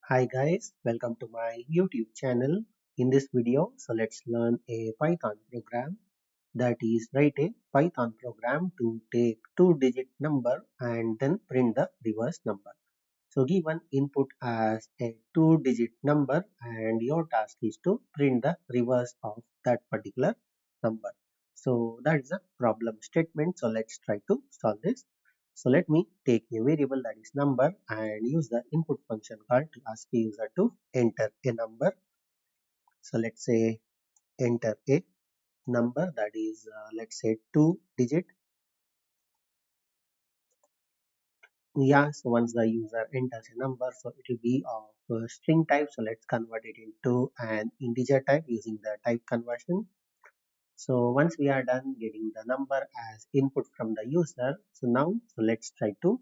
Hi guys, welcome to my YouTube channel. In this video, let's learn a Python program, that is write a Python program to take two-digit number and then print the reverse number. So given input as a two-digit number and your task is to print the reverse of that particular number. So that is a problem statement. So let's try to solve this. So let me take a variable that is number and use the input function called to ask the user to enter a number. So let's say enter a number that is let's say two digit. Yeah, so once the user enters a number, so it will be of string type. So let's convert it into an integer type using the type conversion. So once we are done getting the number as input from the user, so let's try to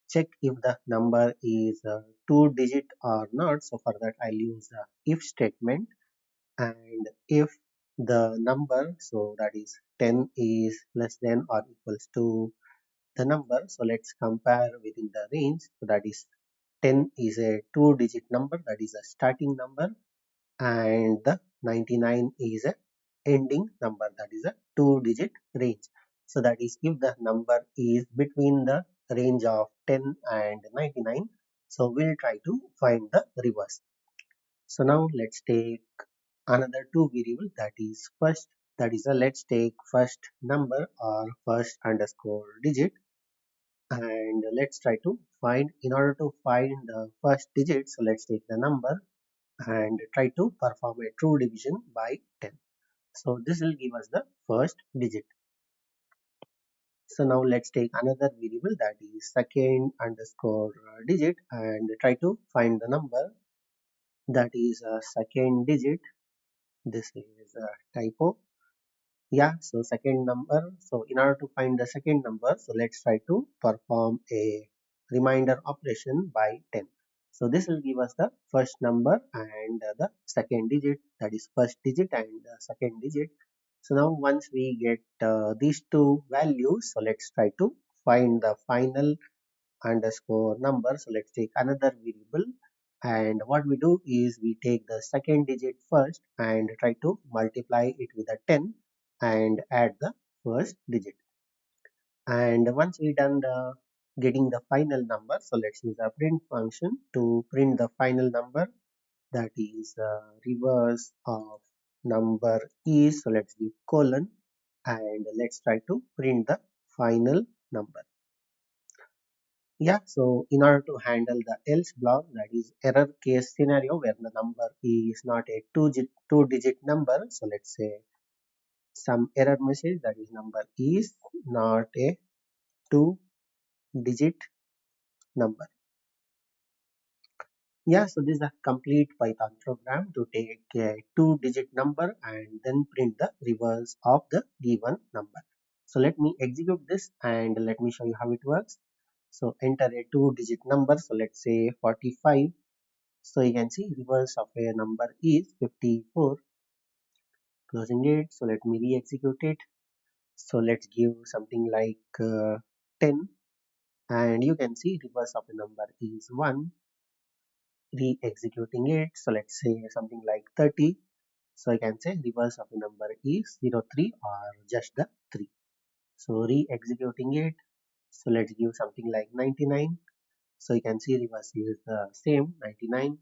check if the number is two digit or not. So for that I'll use the if statement, and if the number, so that is 10, is less than or equals to the number, so let's compare within the range. So that is 10 is a two digit number, that is a starting number, and the 99 is a ending number, that is a two digit range. So that is if the number is between the range of 10 and 99, so we'll try to find the reverse. So now let's take another two variable, that is first, that is a let's take first number or first underscore digit, and let's try to find, in order to find the first digit, so let's take the number and try to perform a true division by 10. So this will give us the first digit. So now let's take another variable, that is second underscore digit, and try to find the number that is a second digit. This is a typo. Yeah, so second number. So in order to find the second number, so let's try to perform a reminder operation by 10. So this will give us the first number and the second digit, that is first digit and the second digit. So now once we get these two values, so let's try to find the final underscore number. So let's take another variable, and what we do is we take the second digit first and try to multiply it with a 10 and add the first digit. And once we done the getting the final number, so let's use a print function to print the final number, that is reverse of number is, so let's give colon, and let's try to print the final number. Yeah, so in order to handle the else block, that is error case scenario where the number is not a two digit number, so let's say some error message, that is number is not a two digit number. Yeah, so this is a complete Python program to take a two digit number and then print the reverse of the given number. So let me execute this and let me show you how it works. So enter a two digit number, so let's say 45. So you can see reverse of a number is 54. Closing it. So let me re-execute it. So let's give something like 10, and you can see reverse of a number is 1. Re-executing it. So let's say something like 30. So I can say reverse of a number is 03 or just the 3. So re-executing it. So let's give something like 99. So you can see reverse is the same 99.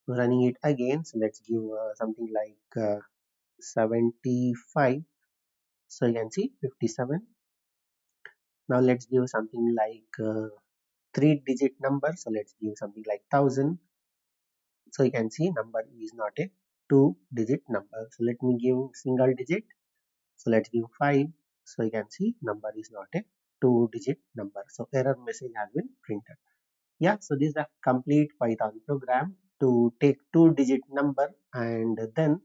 Running it again. So let's give something like 75. So you can see 57. Now let's give something like three digit number. So let's give something like 1000. So you can see number is not a two digit number. So let me give single digit. So let's give 5. So you can see number is not a two digit number. So error message has been printed. Yeah, so this is a complete Python program to take two digit number and then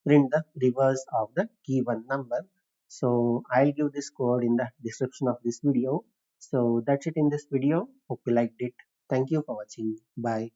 print the reverse of the given number. So I'll give this code in the description of this video. So that's it in this video. Hope you liked it. Thank you for watching. Bye.